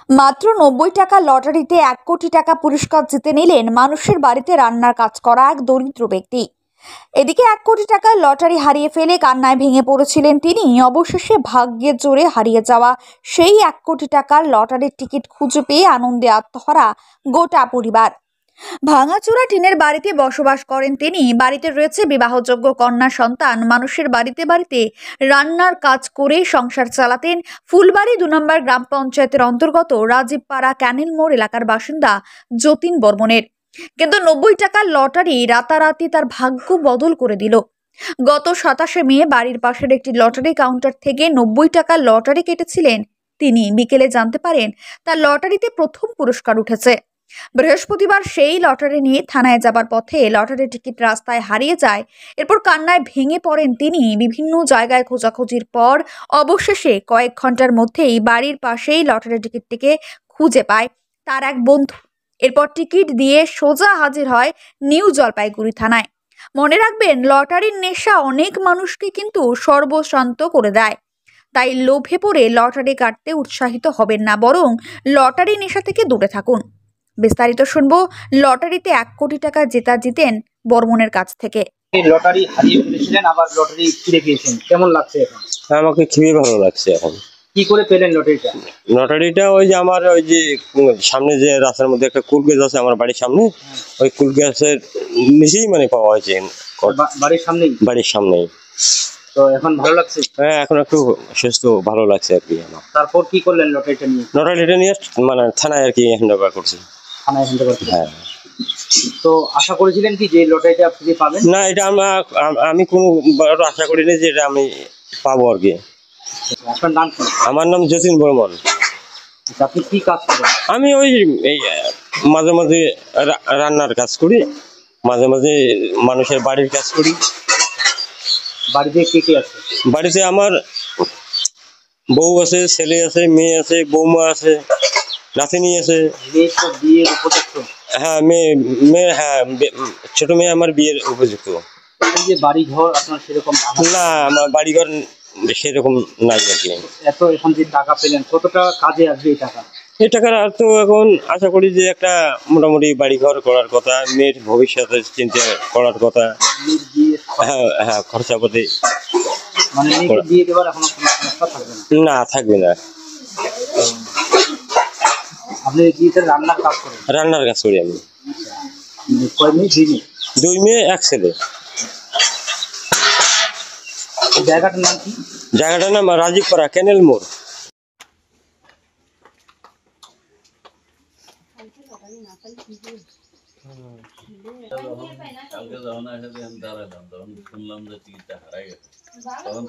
মাত্র ৯০ টাকা লটারিতে ১ কোটি টাকা পুরস্কার জিতে নিলেন মানুষের বাড়িতে রান্নার কাজ করা এক দরিদ্র ব্যক্তি। এদিকে ১ কোটি টাকার লটারি হারিয়ে ফেলে কান্নায় ভেঙে পড়েছিলেন তিনি। অবশেষে ভাগ্যের জোরে হারিয়ে যাওয়া সেই ১ কোটি টাকার লটারির টিকিট খুঁজে পেয়ে আনন্দে আত্মহারা গোটা পরিবার। ভাঙাচোরা টিনের বাড়িতে বসবাস করেন তিনি। বাড়িতে রয়েছে বিবাহযোগ্য কন্যা সন্তান। মানুষের বাড়িতে বাড়িতে রান্নার কাজ করে সংসার চালাতেন ফুলবাড়ি ২ নম্বর গ্রাম পঞ্চায়েতের অন্তর্গত রাজীবপাড়া ক্যানেল মোড় এলাকার বাসিন্দা যতীন বর্মনের। কিন্তু ৯০ টাকার লটারি রাতারাতি তার ভাগ্য বদল করে দিল। গত ২৭শে মে বাড়ির পাশের একটি লটারি কাউন্টার থেকে ৯০ টাকার লটারি কেটেছিলেন তিনি। বিকেলে জানতে পারেন তার লটারিতে প্রথম পুরস্কার উঠেছে। বৃহস্পতিবার সেই লটারি নিয়ে থানায় যাবার পথে লটারির টিকিট রাস্তায় হারিয়ে যায়। এরপর কান্নায় ভেঙে পড়েন তিনি। বিভিন্ন জায়গায় খোঁজাখুঁজির পর অবশেষে কয়েক ঘন্টার মধ্যেই বাড়ির পাশেই লটারির টিকিটটিকে খুঁজে পায় তার এক বন্ধু। এরপর টিকিট দিয়ে সোজা হাজির হয় নিউ জলপাইগুড়ি থানায়। মনে রাখবেন, লটারির নেশা অনেক মানুষকে কিন্তু সর্বশান্ত করে দেয়। তাই লোভে পড়ে লটারি কাটতে উৎসাহিত হবেন না, বরং লটারি নেশা থেকে দূরে থাকুন। বিস্তারিত শুনবো লটারিতে ১ কোটি টাকা জেতা জিতেন বর্মনের কাছ থেকে। লটারি হারিয়ে ফেলেছিলেন, আবার লটারি ফিরে পেয়েছেন, কেমন লাগছে এখন? আমাকে খুবই ভালো লাগছে এখন। কি করে পেলেন লটারিটা? লটারিটা ওই যে আমার ওই যে সামনে যে রাস্তার মধ্যে একটা কুল গাছ আছে আমার বাড়ির সামনে, ওই কুল গাছের নিচেই মানে পাওয়া হয়েছে। বাড়ির সামনেই? বাড়ির সামনেই। তো এখন ভালো লাগছে? হ্যাঁ, এখন একটু সুস্থ ভালো লাগছে আর কি আমার। তারপর কি করলেন লটারিটা নিয়ে? লটারিটা নিয়ে মানে থানায় আর কি হ্যান্ড ওভার করছি। থানায় হ্যান্ড ওভার? হ্যাঁ। তো আশা করেছিলেন কি যে লটারিটা ফিরে পাবেন? না, এটা আমি কোনো আশা করিনি যে এটা আমি পাবো আর কি। আপনার নাম কি? আমার নাম যতীন বর্মন। আপনি কি কাজ করেন? আমি ওই এই মাঝে মাঝে রান্নার কাজ করি, মাঝে মাঝে মানুষের বাড়ির কাজ করি। বাড়িতে কে কে আছে? বাড়িতে আমার বউ আছে, ছেলে আছে, মেয়ে আছে, বৌমা আছে, নাতিনি আছে। মেয়ে তো বিয়ের উপযুক্ত? হ্যাঁ, মেয়ে হ্যাঁ, ছোট মেয়ে আমার বিয়ের উপযুক্ত। এই যে বাড়ি ঘর আপনার সেরকম? না, আমার বাড়িঘর সেরকম নাই আর কি। এত এখন যে টাকা পেলেন, কতটা কাজে আসবে এই টাকা? এই টাকার আর তো এখন আশা করি যে একটা মোটামুটি বাড়িঘর করার কথা, মেয়ের ভবিষ্যতে চিন্তা করার কথা। হ্যাঁ হ্যাঁ, খরচাপাতি। মানে মেয়েকে বিয়ে দেওয়ার এখনো কোনো সমস্যা থাকবে না? না, থাকবে না। আপনি বিয়েতে রান্নার কাজ করেন? রান্নার কাজ করি আমি। কয় মেয়ে? 2 মেয়ে? 2 মেয়ে 1 ছেলে। জায়গাটার নাম কি? জায়গাটার নাম রাজীবপাড়া ক্যানেল মোড়। কালকে যখন আসে দাঁড়ালাম, তখন শুনলাম যে টিকিটটা হারাই গেছে। তখন